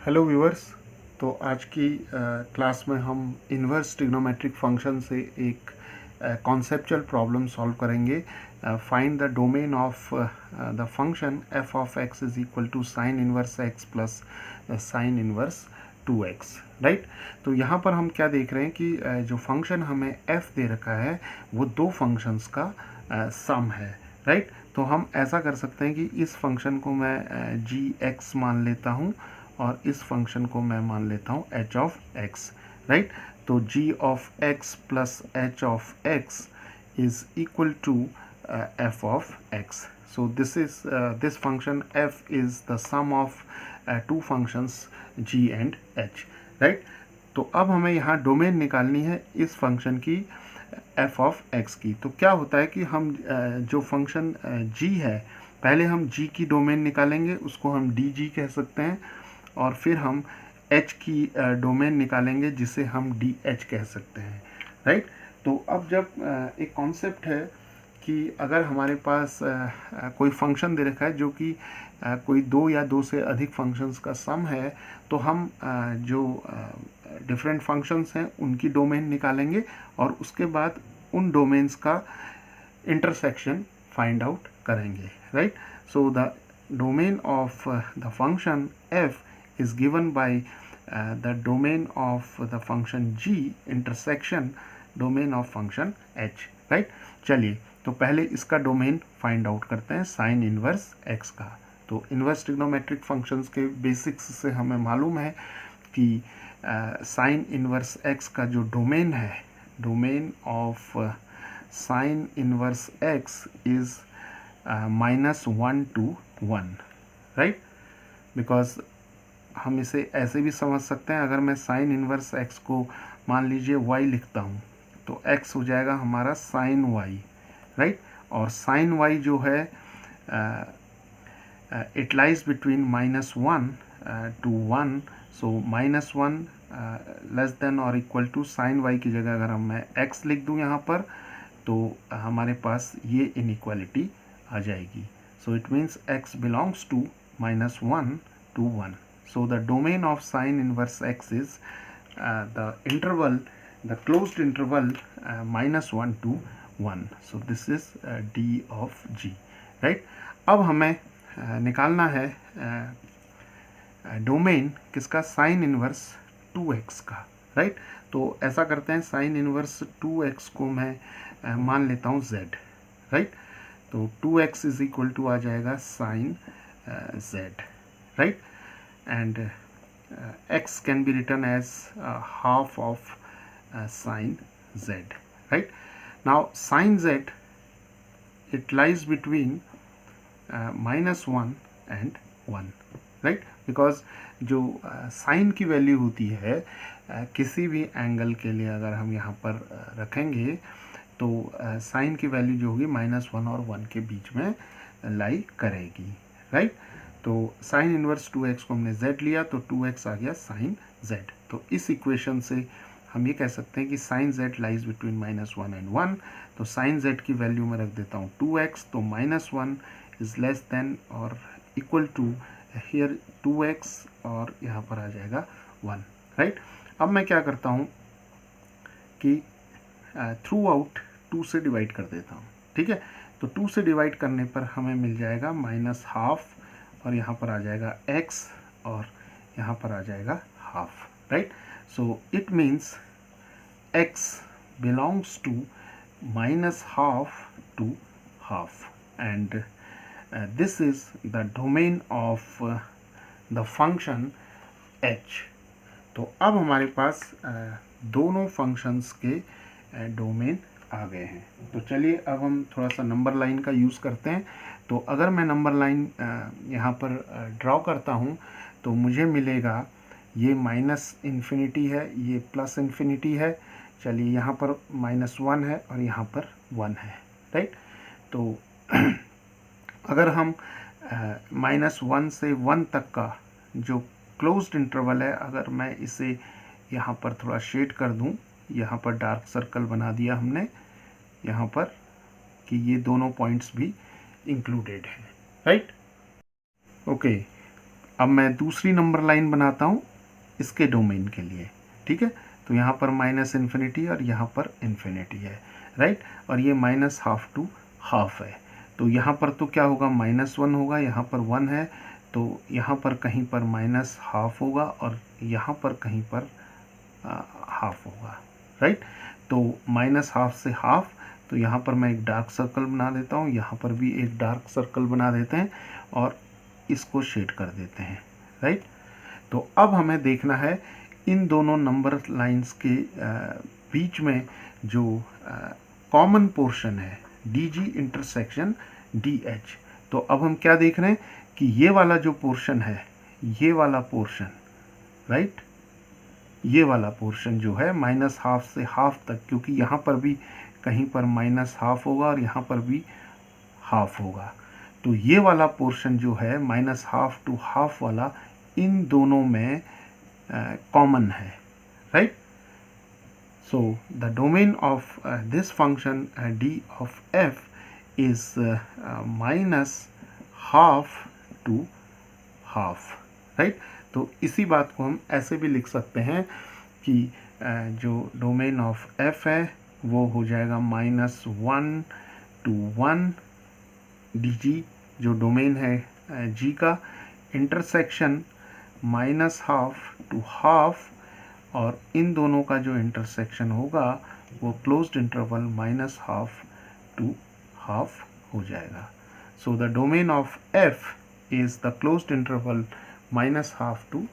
Hello viewers. तो आज की क्लास में हम इन्वर्स ट्रिग्नोमेट्रिक फंक्शन से एक कॉन्सेप्चुअल प्रॉब्लम सॉल्व करेंगे। Find the domain of the function f of x is equal to sine inverse x plus sine inverse 2x, right. तो यहाँ पर हम क्या देख रहे हैं कि जो फंक्शन हमें f दे रखा है वो दो फंक्शंस का सम है, राइट। तो हम ऐसा कर सकते हैं कि इस फंक्शन को मैं g(x) मान लेता हूँ और इस फंक्शन को मैं मान लेता हूँ h ऑफ x, राइट। तो g of x plus h of x is equal to f of x. So this function f is the sum of two functions g and h, right. तो अब हमें यहाँ domain निकालनी है इस function की f of x की। तो क्या होता है कि हम जो फंक्शन g है, पहले हम g की डोमेन निकालेंगे, उसको हम dg कह सकते हैं, और फिर हम h की डोमेन निकालेंगे जिसे हम dh कह सकते हैं, राइट। तो अब जब एक कॉन्सेप्ट है कि अगर हमारे पास कोई फंक्शन दे रखा है जो कि कोई दो या दो से अधिक फंक्शंस का सम है, तो हम जो डिफरेंट फंक्शंस हैं उनकी डोमेन निकालेंगे और उसके बाद उन डोमेन्स का इंटरसेक्शन फाइंड आउट करेंगे, right. So the domain of the function f is given by the domain of the function g intersection domain of function h, right। चलिए, तो पहले इसका डोमेन फाइंड आउट करते हैं साइन इनवर्स x का। तो inverse trigonometric functions के basics से हमें मालूम है कि साइन इनवर्स x का जो डोमेन है, domain of sine inverse x is -1 to 1, right. Because हम इसे ऐसे भी समझ सकते हैं, अगर मैं साइन इनवर्स x को मान लीजिए y लिखता हूँ तो x हो जाएगा हमारा साइन y, राइट। और साइन y जो है it lies between -1 to 1, so -1 less than और इक्वल टू साइन y की जगह अगर मैं x लिख दूँ यहाँ पर, तो हमारे पास ये इनइक्वालिटी आ जाएगी। So it means x belongs to -1 to 1. So the domain of sine inverse x is the closed interval -1 to 1. So this is d of g, right. अब हमें निकालना है डोमेन किसका, साइन इनवर्स 2x का, right. तो ऐसा करते हैं, साइन इनवर्स 2x को मैं मान लेता हूँ z, राइट। तो 2x इज इक्वल टू आ जाएगा sine z, right. And x can be written as half of sine z, right. Now sine z it lies between -1 and 1, right. Because जो sine की वैल्यू होती है किसी भी angle के लिए अगर हम यहाँ पर रखेंगे तो साइन की वैल्यू जो होगी -1 और 1 के बीच में लाई करेगी, राइट। तो साइन इनवर्स 2x को हमने z लिया तो 2x आ गया साइन z। तो इस इक्वेशन से हम ये कह सकते हैं कि sine z lies between -1 and 1। तो साइन z की वैल्यू में रख देता हूँ 2x, तो -1 इज लेस देन और इक्वल टू हियर 2x और यहाँ पर आ जाएगा 1, राइट। अब मैं क्या करता हूँ कि थ्रू आउट 2 से डिवाइड कर देता हूँ, ठीक है। तो 2 से डिवाइड करने पर हमें मिल जाएगा -12 और यहाँ पर आ जाएगा x और यहाँ पर आ जाएगा half, right. So it means x belongs to -12 to half and this is the domain of the function h। तो अब हमारे पास दोनों फंक्शंस के डोमेन आ गए हैं। तो चलिए अब हम थोड़ा सा नंबर लाइन का यूज़ करते हैं। तो अगर मैं नंबर लाइन यहाँ पर ड्रॉ करता हूँ तो मुझे मिलेगा ये -∞ है, ये +∞ है। चलिए यहाँ पर -1 है और यहाँ पर 1 है, राइट। तो अगर हम -1 से 1 तक का जो क्लोज्ड इंटरवल है, अगर मैं इसे यहाँ पर थोड़ा शेड कर दूँ, यहाँ पर डार्क सर्कल बना दिया हमने यहाँ पर कि ये दोनों पॉइंट्स भी इंक्लूडेड हैं, राइट। ओके, अब मैं दूसरी नंबर लाइन बनाता हूँ इसके डोमेन के लिए, ठीक है। तो यहाँ पर माइनस इन्फिनिटी और यहाँ पर इन्फिनिटी है, राइट, और ये माइनस हाफ टू हाफ है। तो यहाँ पर तो क्या होगा, -1 होगा, यहाँ पर 1 है, तो यहाँ पर कहीं पर माइनस हाफ होगा और यहाँ पर कहीं पर हाफ होगा, राइट। तो माइनस हाफ से हाफ, तो यहाँ पर मैं एक डार्क सर्कल बना देता हूँ, यहाँ पर भी एक डार्क सर्कल बना देते हैं और इसको शेड कर देते हैं, राइट। तो अब हमें देखना है इन दोनों नंबर लाइंस के बीच में जो कॉमन पोर्शन है, D G intersection D H. तो अब हम क्या देख रहे हैं कि ये वाला जो पोर्शन है, ये वाला पोर्शन, राइट, ये वाला पोर्शन जो है माइनस हाफ से हाफ तक, क्योंकि यहाँ पर भी कहीं पर माइनस हाफ होगा और यहाँ पर भी हाफ होगा, तो ये वाला पोर्शन जो है माइनस हाफ टू हाफ वाला, इन दोनों में कॉमन है, right. So the domain of this function d of f is minus half to half, right। तो इसी बात को हम ऐसे भी लिख सकते हैं कि जो डोमेन ऑफ f है वो हो जाएगा -1 to 1 dg, जो डोमेन है g का, इंटरसेक्शन -हाफ टू हाफ, और इन दोनों का जो इंटरसेक्शन होगा वो closed interval -half to half हो जाएगा। So the domain of f is the closed interval -half to